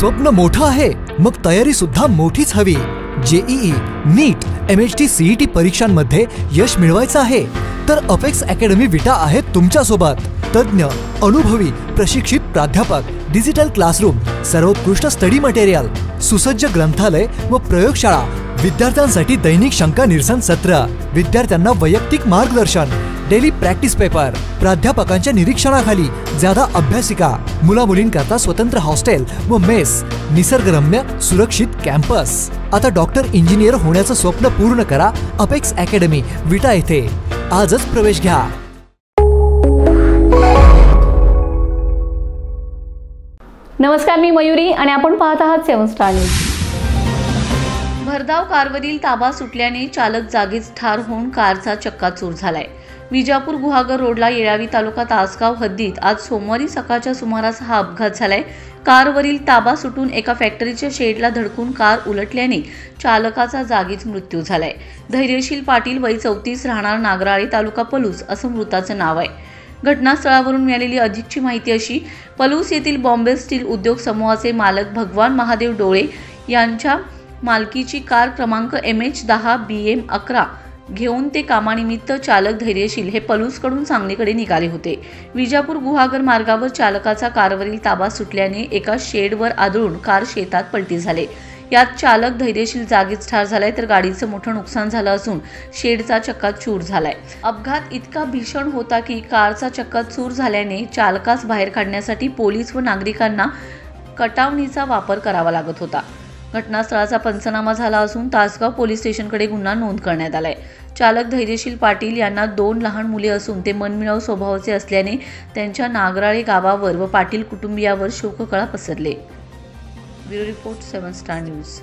स्वप्न मोठं आहे मग तयारी सुद्धा मोठीच हवी। जेईई, नीट, MHT, CET परीक्षांमध्ये यश मिळवायचं आहे तर अपेक्स अकॅडमी विटा आहे तुमच्या सोबत। तज्ञ, अनुभवी, प्रशिक्षित प्राध्यापक, डिजिटल क्लासरूम, सर्वोत्कृष्ट स्टडी मटेरियल, सुसज्ज ग्रंथालय व प्रयोगशाळा, विद्यार्थ्यांसाठी दैनिक शंका निरसन सत्र, विद्यार्थ्यांना वैयक्तिक मार्गदर्शन, डेली प्रॅक्टिस पेपर, प्राध्यापकांच्या निरीक्षणाखाली ज्यादा अभ्यासिका, मुला मुलींकरता स्वतंत्र हॉस्टेल व मेस, निसर्गरम्य सुरक्षित कॅम्पस। आता डॉक्टर इंजिनियर होण्याचं स्वप्न पूर्ण करा अपेक्स अकॅडमी विटा येथे। आजच प्रवेश घ्या। नमस्कार, मी मयुरी आणि आपण पाहत आहात 7 स्टार न्यूज। भरधाव कारवरील ताबा सुटल्याने चालक जागीच ठार होऊन कारचा चक्काचूर झालाय। विजापूर गुहागर रोडला येळावी तालुका तासगाव हद्दीत आज सोमवारी सकाळच्या सुमारास हा अपघात झालाय। कारवरील ताबा सुटून एका फॅक्टरीच्या शेडला धडकून कार उलटल्याने चालकाचा जागीच मृत्यू झालाय। धैर्यशील पाटील, वय 34, राहणार नागराळी, तालुका पलूस असं मृताचं नाव आहे। घटनास्थळावरून मिळालेली अधिकची माहिती अशी, पलूस येथील बॉम्बे स्टील उद्योग समूहाचे मालक भगवान महादेव डोळे यांच्या मालकीची कार क्रमांक MH10 BM 11 घेऊन ते कामानिमित्त चालक धैर्यशील हे पलूसकडून सांगलीकडे निघाले होते। विजापूर गुहागर मार्गावर चालकाचा कारवरील ताबा सुटल्याने एका शेडवर आदळून कार शेतात पलटी झाले। यात चालक धैर्यशील जागीच ठार झालाय तर गाडीचं मोठं नुकसान झालं असून शेडचा चक्काचूर झालाय। अपघात इतका भीषण होता की कारचा चक्काचूर झाल्याने चालकास बाहेर काढण्यासाठी पोलीस व नागरिकांना कटावणीचा वापर करावा लागत होता। घटनास्थळाचा पंचनामा झाला असून तासगाव पोलीस स्टेशनकडे गुन्हा नोंद करण्यात आलाय। चालक धैर्यशील पाटील यांना 2 लहान मुले असून ते मनमिळाऊ स्वभावाचे असल्याने त्यांच्या नागराळे गावावर व पाटील कुटुंबियावर शोककळा पसरले। Bureau report 7 star news.